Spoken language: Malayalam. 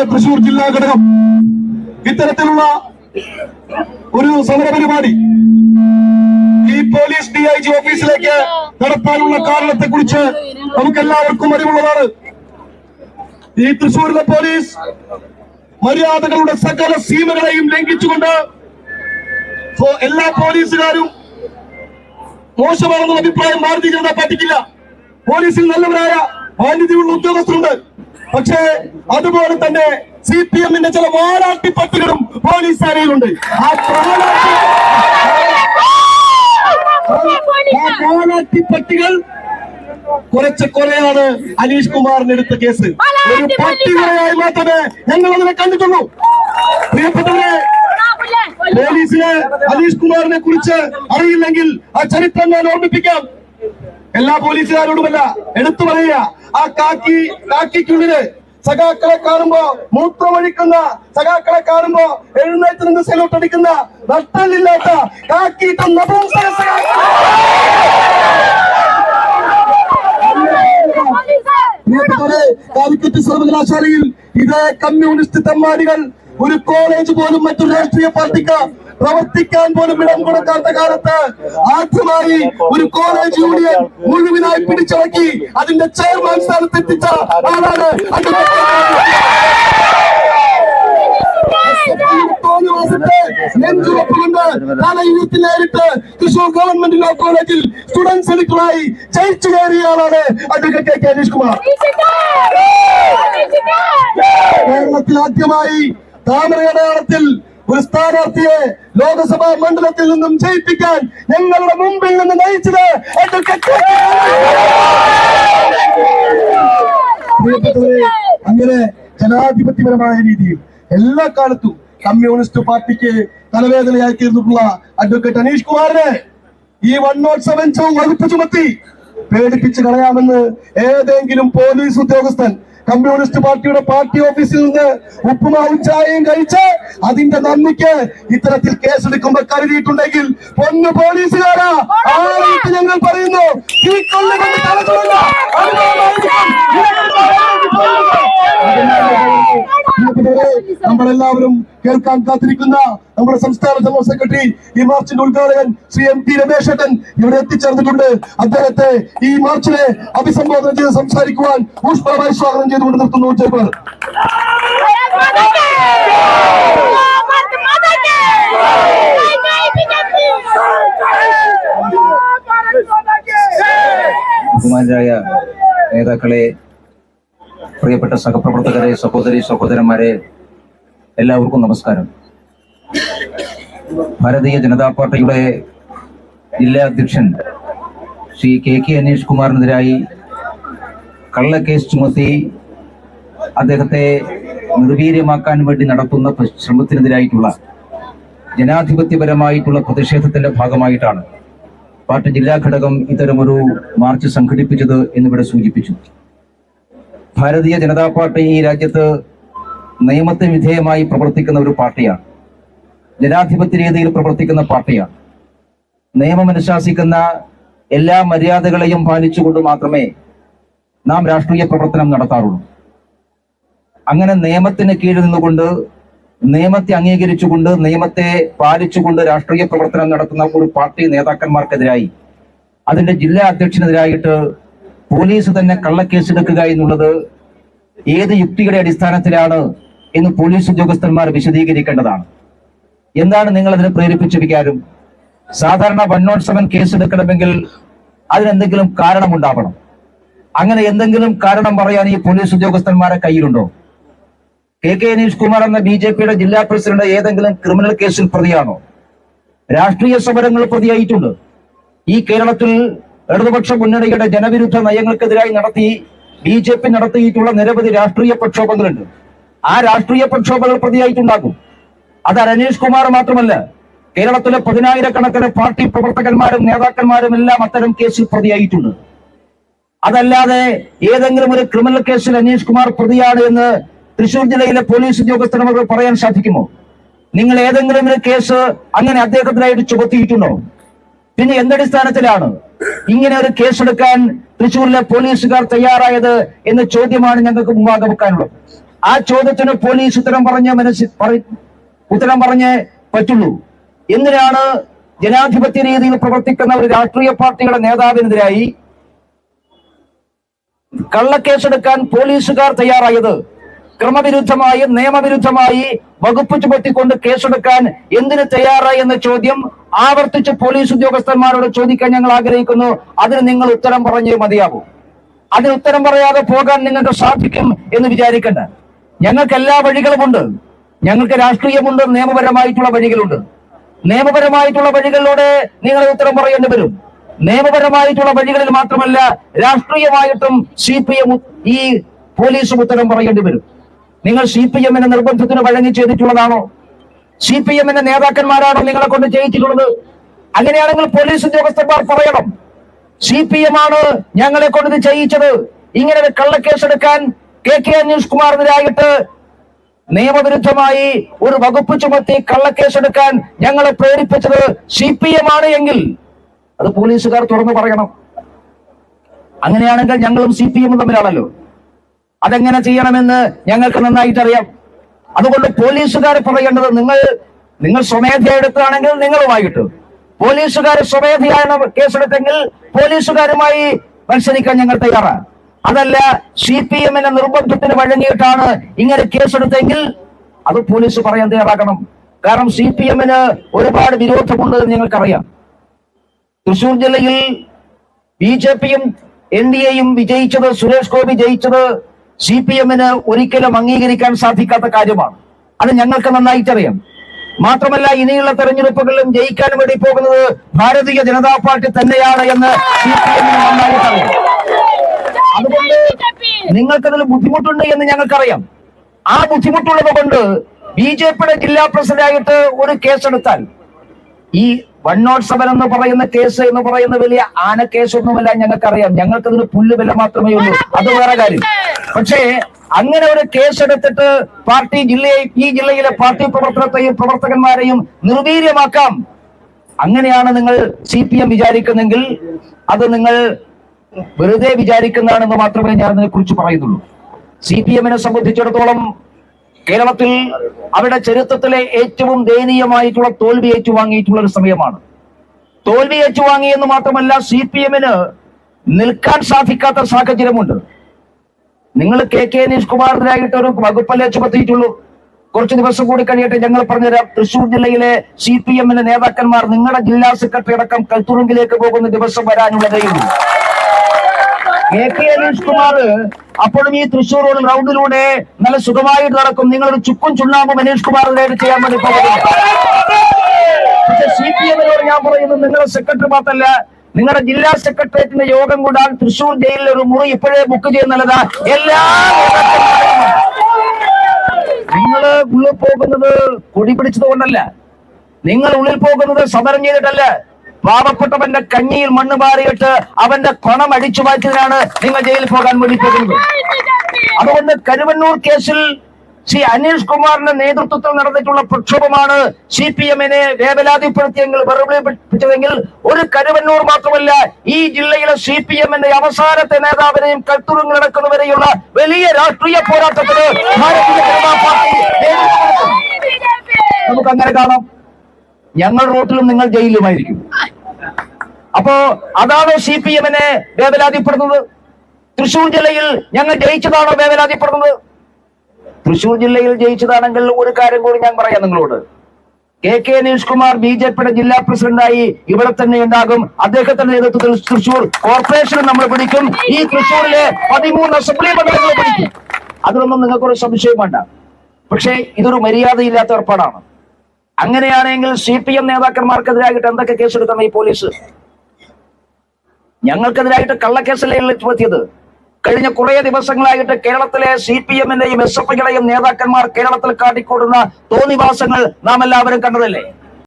പാർട്ടിയുടെ തൃശൂർ ജില്ലാ ഘടകം ഇത്തരത്തിലുള്ള ഒരു സമരപരിപാടി ഈ പോലീസ് DIG ഓഫീസിലേക്ക് നടത്താനുള്ള കാരണത്തെ കുറിച്ച് നമുക്കെല്ലാവർക്കും അറിവുള്ളതാണ്. ഈ തൃശൂരിലെ പോലീസ് മര്യാദകളുടെ സകല സീമകളെയും ലംഘിച്ചുകൊണ്ട് എല്ലാ പോലീസുകാരും മോശമാണെന്ന അഭിപ്രായം ഭാരതീയ ജനതാ പാർട്ടിക്കില്ല. പോലീസിൽ നല്ലവരായ മാന്യതയുള്ള ഉദ്യോഗസ്ഥരുണ്ട്. പക്ഷേ അതുപോലെ തന്നെ CPM-ന്റെ ചില വാലാട്ടിപ്പട്ടികളും പോലീസ് സേനയിലുണ്ട്. ആ വാലാട്ടിപ്പട്ടികൾ കുറെയാണ് അനീഷ് കുമാറിന് എടുത്ത കേസ്. ഒരു പട്ടികയായി മാത്രമേ ഞങ്ങൾ അതിനെ കണ്ടിട്ടുള്ളൂ. പ്രിയപ്പെട്ടവരെ, പോലീസിന് അനീഷ് കുമാറിനെ കുറിച്ച് അറിയില്ലെങ്കിൽ ആ ചരിത്രം ഞാൻ ഓർമ്മിപ്പിക്കാം. എല്ലാ പോലീസുകാരോടുമല്ല, എടുത്തു പറയുക, ആ കാക്കിക്കുള്ളില് സഖാക്കളെ കാണുമ്പോ മൂത്രമൊഴിക്കുന്ന, സഖാക്കളെ കാണുമ്പോ എഴുന്നേറ്റ് നിന്ന് സെലൂട്ട് അടിക്കുന്ന, നട്ടലില്ലാത്ത കാക്കിയിട്ട് കാലിക്കറ്റ് സർവകലാശാലയിൽ ഇതേ കമ്മ്യൂണിസ്റ്റ് തെമ്മാടികൾ ഒരു കോളേജ് പോലും മറ്റൊരു രാഷ്ട്രീയ പാർട്ടിക്ക് പ്രവർത്തിക്കാൻ പോലും ഇടം കൊടുക്കാത്ത കാലത്ത് ആദ്യമായി ഒരു കോളേജ് യൂണിയൻ മുഴുവനായി പിടിച്ചടക്കി അതിന്റെ ചെയർമാൻ സ്ഥാനത്ത് എത്തിച്ച ആളാണ്. നെഞ്ചുറപ്പുകൊണ്ട് തലയൂത്തിൽ നേരിട്ട് തൃശൂർ ഗവൺമെന്റ് ലോ കോളേജിൽ സ്റ്റുഡന്റ് സെലിക്ടറായി ജയിച്ചു കയറിയ ആളാണ് അഡ്വക്കേറ്റ് K. അനീഷ് കുമാർ. കേരളത്തിൽ ആദ്യമായി താമരയടയാളത്തിൽ ഒരു സ്ഥാനാർത്ഥിയെ ലോകസഭാ മണ്ഡലത്തിൽ നിന്നും ജയിപ്പിക്കാൻ ഞങ്ങളുടെ മുമ്പിൽ നിന്ന് നയിച്ചത് അങ്ങനെ ജനാധിപത്യപരമായ രീതിയിൽ എല്ലാ കാലത്തും കമ്മ്യൂണിസ്റ്റ് പാർട്ടിക്ക് തലവേദനയായി തീർന്നിട്ടുള്ള അഡ്വക്കേറ്റ് അനീഷ് കുമാറിനെ ഈ 107 വകുപ്പ് ചുമത്തി പേടിപ്പിച്ച് കളയാമെന്ന് ഏതെങ്കിലും പോലീസ് ഉദ്യോഗസ്ഥൻ കമ്മ്യൂണിസ്റ്റ് പാർട്ടിയുടെ പാർട്ടി ഓഫീസിൽ നിന്ന് ഉപ്പുമാവും ചായയും കഴിച്ച് അതിന്റെ നന്ദിക്ക് ഇത്തരത്തിൽ കേസെടുക്കുമ്പോ കരുതിയിട്ടുണ്ടെങ്കിൽ പൊന്നു പോലീസുകാരാ, ആയിട്ട് ഞങ്ങൾ പറയുന്നു, ഈ കൊള്ളുകൊണ്ട് തലച്ചുള്ള നമ്മളെല്ലാവരും കേൾക്കാൻ കാത്തിരിക്കുന്ന നമ്മുടെ സംസ്ഥാന ജനറൽ സെക്രട്ടറി, ഈ മാർച്ചിന്റെ ഉദ്ഘാടകൻ ശ്രീ MT രമേശേട്ടൻ ഇവിടെ എത്തിച്ചേർന്നിട്ടുണ്ട്. അദ്ദേഹത്തെ ഈ മാർച്ചിനെ അഭിസംബോധന ചെയ്ത് സംസാരിക്കുവാൻ ഊഷ്മളമായി സ്വാഗതം ചെയ്തുകൊണ്ട് നിർത്തുന്നു. ജയ്പർ. ബഹുമാനരായ നേതാക്കളെ, പ്രിയപ്പെട്ട സഹപ്രവർത്തകരെ, സഹോദരന്മാരെ, എല്ലാവർക്കും നമസ്കാരം. ഭാരതീയ ജനതാ പാർട്ടിയുടെ ജില്ലാ അധ്യക്ഷൻ ശ്രീ K. അനീഷ് കുമാറിനെതിരായി കള്ളക്കേസ് ചുമത്തി അദ്ദേഹത്തെ നിർവീര്യമാക്കാൻ വേണ്ടി നടത്തുന്ന ശ്രമത്തിനെതിരായിട്ടുള്ള ജനാധിപത്യപരമായിട്ടുള്ള പ്രതിഷേധത്തിന്റെ ഭാഗമായിട്ടാണ് പാർട്ടി ജില്ലാ ഘടകം ഇത്തരമൊരു മാർച്ച് സംഘടിപ്പിച്ചത് എന്നിവിടെ സൂചിപ്പിച്ചു. ഭാരതീയ ജനതാ പാർട്ടി ഈ രാജ്യത്ത് നിയമത്തിന് വിധേയമായി പ്രവർത്തിക്കുന്ന ഒരു പാർട്ടിയാണ്. ജനാധിപത്യ രീതിയിൽ പ്രവർത്തിക്കുന്ന പാർട്ടിയാണ്. നിയമം അനുശാസിക്കുന്ന എല്ലാ മര്യാദകളെയും പാലിച്ചുകൊണ്ട് മാത്രമേ നാം രാഷ്ട്രീയ പ്രവർത്തനം നടത്താറുള്ളൂ. അങ്ങനെ നിയമത്തിന് കീഴിൽ നിന്നുകൊണ്ട്, നിയമത്തെ അംഗീകരിച്ചുകൊണ്ട്, നിയമത്തെ പാലിച്ചുകൊണ്ട് രാഷ്ട്രീയ പ്രവർത്തനം നടത്തുന്ന ഒരു പാർട്ടി നേതാക്കന്മാർക്കെതിരായി, അതിന്റെ ജില്ലാ അധ്യക്ഷനെതിരായിട്ട് പോലീസ് തന്നെ കള്ളക്കേസെടുക്കുക എന്നുള്ളത് ഏത് യുക്തിയുടെ അടിസ്ഥാനത്തിലാണ് എന്ന് പോലീസ് ഉദ്യോഗസ്ഥന്മാർ വിശദീകരിക്കേണ്ടതാണ്. എന്താണ് നിങ്ങൾ അതിനെ പ്രേരിപ്പിച്ച വികാരം? സാധാരണ 107 കേസെടുക്കണമെങ്കിൽ അതിനെന്തെങ്കിലും കാരണമുണ്ടാവണം. അങ്ങനെ എന്തെങ്കിലും കാരണം പറയാൻ ഈ പോലീസ് ഉദ്യോഗസ്ഥന്മാരെ കയ്യിലുണ്ടോ? K. അനീഷ് കുമാർ എന്ന BJPയുടെ ജില്ലാ പ്രസിഡന്റ് ഏതെങ്കിലും ക്രിമിനൽ കേസിൽ പ്രതിയാണോ? രാഷ്ട്രീയ സമരങ്ങൾ പ്രതിയായിട്ടുണ്ട്. ഈ കേരളത്തിൽ ഇടതുപക്ഷ മുന്നണിയുടെ ജനവിരുദ്ധ നയങ്ങൾക്കെതിരായി BJP നടത്തിയിട്ടുള്ള നിരവധി രാഷ്ട്രീയ പ്രക്ഷോഭങ്ങളുണ്ട്. ആ രാഷ്ട്രീയ പ്രക്ഷോഭങ്ങൾ പ്രതിയായിട്ടുണ്ടാകും. അത് അനീഷ് കുമാർ മാത്രമല്ല, കേരളത്തിലെ 10,000-കണക്കിന് പാർട്ടി പ്രവർത്തകന്മാരും നേതാക്കന്മാരും എല്ലാം അത്തരം കേസിൽ പ്രതിയായിട്ടുണ്ട്. അതല്ലാതെ ഏതെങ്കിലും ഒരു ക്രിമിനൽ കേസിൽ അനീഷ് കുമാർ പ്രതിയാണ് എന്ന് തൃശൂർ ജില്ലയിലെ പോലീസ് ഉദ്യോഗസ്ഥർക്ക് പറയാൻ സാധിക്കുമോ? നിങ്ങൾ ഏതെങ്കിലും ഒരു കേസ് അങ്ങനെ അദ്ദേഹത്തിനായിട്ട് ചുമത്തിയിട്ടുണ്ടോ? പിന്നെ എന്തടിസ്ഥാനത്തിലാണ് ഇങ്ങനെ ഒരു കേസെടുക്കാൻ തൃശൂരിലെ പോലീസുകാർ തയ്യാറായത് എന്ന ചോദ്യമാണ് ഞങ്ങൾക്ക് മുമ്പാകെ വെക്കാനുള്ളത്. ആ ചോദ്യത്തിന് പോലീസ് ഉത്തരം പറഞ്ഞേ പറ്റുള്ളൂ. എന്തിനാണ് ജനാധിപത്യ രീതിയിൽ പ്രവർത്തിക്കുന്ന ഒരു രാഷ്ട്രീയ പാർട്ടിയുടെ നേതാവിനെതിരായി കള്ളക്കേസെടുക്കാൻ പോലീസുകാർ തയ്യാറായത്? ക്രമവിരുദ്ധമായി, നിയമവിരുദ്ധമായി വകുപ്പ് ചുമത്തിക്കൊണ്ട് കേസെടുക്കാൻ എന്തിന് തയ്യാറായി എന്ന ചോദ്യം ആവർത്തിച്ച് പോലീസ് ഉദ്യോഗസ്ഥന്മാരോട് ചോദിക്കാൻ ഞങ്ങൾ ആഗ്രഹിക്കുന്നു. അതിന് നിങ്ങൾ ഉത്തരം പറഞ്ഞേ മതിയാകൂ. അതിന് ഉത്തരം പറയാതെ പോകാൻ നിങ്ങൾക്ക് സാധിക്കും എന്ന് വിചാരിക്കണ്ട. ഞങ്ങൾക്ക് എല്ലാ വഴികളുമുണ്ട്. ഞങ്ങൾക്ക് രാഷ്ട്രീയമുണ്ട്, നിയമപരമായിട്ടുള്ള വഴികളുണ്ട്. നിയമപരമായിട്ടുള്ള വഴികളിലൂടെ നിങ്ങൾ ഉത്തരം പറയേണ്ടി വരും. നിയമപരമായിട്ടുള്ള വഴികളിൽ മാത്രമല്ല, രാഷ്ട്രീയമായിട്ടും CPM ഈ പോലീസും ഉത്തരം പറയേണ്ടി വരും. നിങ്ങൾ CPM-ന്റെ നിർബന്ധത്തിന് വഴങ്ങി ചെയ്തിട്ടുള്ളതാണോ? CPM-ന്റെ നേതാക്കന്മാരാണോ നിങ്ങളെ കൊണ്ട് ചെയ്യിച്ചിട്ടുള്ളത്? അങ്ങനെയാണെങ്കിൽ പോലീസ് ഉദ്യോഗസ്ഥന്മാർ പറയണം, CPM ആണ് ഞങ്ങളെ കൊണ്ട് ഇത് ചെയ്യിച്ചത്. ഇങ്ങനെ ഒരു കള്ളക്കേസെടുക്കാൻ KK അനീഷ് കുമാറിനെതിരായിട്ട് നിയമവിരുദ്ധമായി ഒരു വകുപ്പ് ചുമത്തി കള്ളക്കേസെടുക്കാൻ ഞങ്ങളെ പ്രേരിപ്പിച്ചത് CPM ആണ് എങ്കിൽ അത് പോലീസുകാർ തുറന്നു പറയണം. അങ്ങനെയാണെങ്കിൽ ഞങ്ങളും CPM തമ്മിലാണല്ലോ. അതെങ്ങനെ ചെയ്യണമെന്ന് ഞങ്ങൾക്ക് നന്നായിട്ട് അറിയാം. അതുകൊണ്ട് പോലീസുകാർ പറയേണ്ടത്, നിങ്ങൾ സ്വമേധയാ എടുത്താണെങ്കിൽ നിങ്ങളുമായിട്ട്, പോലീസുകാർ സ്വമേധയാണ് കേസെടുത്തെങ്കിൽ പോലീസുകാരുമായി മത്സരിക്കാൻ ഞങ്ങൾ തയ്യാറാണ്. അതല്ല CPM-ന്റെ നിർബന്ധത്തിന് വഴങ്ങിയിട്ടാണ് ഇങ്ങനെ കേസെടുത്തെങ്കിൽ അത് പോലീസ് പറയാൻ തയ്യാറാക്കണം. കാരണം CPM-ന് ഒരുപാട് വിരോധമുണ്ടെന്ന് ഞങ്ങൾക്കറിയാം. തൃശൂർ ജില്ലയിൽ BJP-യും NDA-യും വിജയിച്ചത്, സുരേഷ് ഗോപി ജയിച്ചത് CPM-ന് ഒരിക്കലും അംഗീകരിക്കാൻ സാധിക്കാത്ത കാര്യമാണ്. അത് ഞങ്ങൾക്ക് നന്നായിട്ടറിയാം. മാത്രമല്ല, ഇനിയുള്ള തെരഞ്ഞെടുപ്പുകളിലും ജയിക്കാൻ വേണ്ടി പോകുന്നത് ഭാരതീയ ജനതാ പാർട്ടി തന്നെയാണ് എന്ന് CPM-ന് നന്നായിട്ടറിയാം. അതുകൊണ്ട് നിങ്ങൾക്കതിൽ ബുദ്ധിമുട്ടുണ്ട് എന്ന് ഞങ്ങൾക്കറിയാം. ആ ബുദ്ധിമുട്ടുള്ളത് കൊണ്ട് BJP-യുടെ ജില്ലാ പ്രസിഡന്റായിട്ട് ഒരു കേസെടുത്താൽ, ഈ 107 എന്ന് പറയുന്ന കേസ് എന്ന് പറയുന്ന വലിയ ആന കേസൊന്നുമല്ല, ഞങ്ങൾക്കറിയാം. ഞങ്ങൾക്കതിന് പുല്ലുവില മാത്രമേ ഉള്ളൂ, അത് വേറെ കാര്യം. പക്ഷേ അങ്ങനെ ഒരു കേസെടുത്തിട്ട് ഈ ജില്ലയിലെ പാർട്ടി പ്രവർത്തനത്തെയും പ്രവർത്തകന്മാരെയും നിർവീര്യമാക്കാം, അങ്ങനെയാണ് നിങ്ങൾ CPM വിചാരിക്കുന്നെങ്കിൽ അത് നിങ്ങൾ വെറുതെ വിചാരിക്കുന്നതാണെന്ന് മാത്രമേ ഞാൻ അതിനെ കുറിച്ച് പറയുന്നുള്ളൂ. CPM-നെ സംബന്ധിച്ചിടത്തോളം കേരളത്തിൽ അവരുടെ ചരിത്രത്തിലെ ഏറ്റവും ദയനീയമായിട്ടുള്ള തോൽവി ഏറ്റുവാങ്ങിയിട്ടുള്ള ഒരു സമയമാണ്. തോൽവി ഏറ്റുവാങ്ങി എന്ന് മാത്രമല്ല, CPM-ന് നിൽക്കാൻ സാധിക്കാത്ത സാഹചര്യമുണ്ട്. നിങ്ങൾ KK അനീഷ് കുമാറിനായിട്ട് ഒരു വകുപ്പല്ലേ ചുമത്തിയിട്ടുള്ളൂ. കുറച്ചു ദിവസം കൂടി കഴിയട്ടെ, ഞങ്ങൾ പറഞ്ഞുതരാം. തൃശൂർ ജില്ലയിലെ CPM-ന്റെ നേതാക്കന്മാർ നിങ്ങളുടെ ജില്ലാ സെക്രട്ടറി അടക്കം കൽത്തുറുങ്കിലേക്ക് പോകുന്ന ദിവസം വരാനുള്ളതേയുള്ളൂ. KK അനീഷ് കുമാർ അപ്പോഴും ഈ തൃശൂർ റൗണ്ടിലൂടെ നല്ല സുഖമായിട്ട് നടക്കും. നിങ്ങളൊരു ചുക്കും ചുണ്ണാമ്പും അനീഷ് കുമാറിനായിട്ട് ചെയ്യാൻ വേണ്ടി പോകുന്നു. പക്ഷെ CPM-നോട് ഞാൻ പറയുന്നത്, നിങ്ങളുടെ സെക്രട്ടറി മാത്രമല്ല, നിങ്ങളുടെ ജില്ലാ സെക്രട്ടേറിയറ്റിന്റെ യോഗം കൂടാൻ തൃശൂർ ജയിലിൽ ഒരു മുറി ഇപ്പോഴേ ബുക്ക് ചെയ്യുന്നതാ. എല്ലാ നിങ്ങൾ ഉള്ളിൽ പോകുന്നത് കൊടി പിടിച്ചത് കൊണ്ടല്ല, നിങ്ങൾ ഉള്ളിൽ പോകുന്നത് സമരം ചെയ്തിട്ടല്ല. പാവപ്പെട്ടവന്റെ കഞ്ഞിയിൽ മണ്ണ് മാറിയിട്ട് അവന്റെ പണം അടിച്ചു മാറ്റിയതിനാണ് നിങ്ങൾ ജയിലിൽ പോകാൻ വേണ്ടി പോകുന്നത്. അതുകൊണ്ട് കരുവന്നൂർ കേസിൽ അനീഷ് കുമാറിന്റെ നേതൃത്വത്തിൽ നടന്നിട്ടുള്ള പ്രക്ഷോഭമാണ് CPM-നെ വേവലാതിപ്പെടുത്തിയെങ്കിൽ, വെറുപ്പിച്ചതെങ്കിൽ ഒരു കരുവന്നൂർ മാത്രമല്ല, ഈ ജില്ലയിലെ CPM-ന്റെ അവസാനത്തെ നേതാവിനെയും കൽത്തുറുങ്ങിലടക്കുന്നവരെയുള്ള വലിയ രാഷ്ട്രീയ പോരാട്ടത്തിന് ഭാരതീയ ജനതാ പാർട്ടി നമുക്ക് അങ്ങനെ കാണാം. ഞങ്ങൾ റോട്ടിലും നിങ്ങൾ ജയിലിലുമായിരിക്കും. അപ്പോ അതാണോ CPM-നെ വേവലാതിപ്പെടുന്നത്? തൃശൂർ ജില്ലയിൽ ഞങ്ങൾ ജയിച്ചതാണോ വേവലാതിപ്പെടുന്നത്? തൃശൂർ ജില്ലയിൽ ജയിച്ചതാണെങ്കിൽ ഒരു കാര്യം കൂടി ഞാൻ പറയാം നിങ്ങളോട്. KK അനീഷ് കുമാർ BJP-യുടെ ജില്ലാ പ്രസിഡന്റായി ഇവിടെ തന്നെ ഉണ്ടാകും. അദ്ദേഹത്തിന്റെ നേതൃത്വത്തിൽ തൃശൂർ കോർപ്പറേഷനും നമ്മൾ പിടിക്കും. ഈ തൃശൂരിലെ 13 അസംബ്ലി മണ്ഡലങ്ങൾ പിടിക്കും. അതിലൊന്നും നിങ്ങൾക്കൊരു സംശയം വേണ്ട. പക്ഷേ ഇതൊരു മര്യാദയില്ലാത്ത ഏർപ്പാടാണ്. അങ്ങനെയാണെങ്കിൽ CPM നേതാക്കന്മാർക്കെതിരായിട്ട് എന്തൊക്കെ കേസെടുക്കണം ഈ പോലീസ്? ഞങ്ങൾക്കെതിരായിട്ട് കള്ളക്കേസല്ലേ ചുമത്തിയത്? കഴിഞ്ഞ കുറെ ദിവസങ്ങളായിട്ട് കേരളത്തിലെ CPM-ന്റെയും SFI-യുടെയും നേതാക്കന്മാർ കേരളത്തിൽ കാട്ടിക്കൂടുന്ന തോന്നിവാസങ്ങൾ നാം എല്ലാവരും കണ്ടതല്ലേ?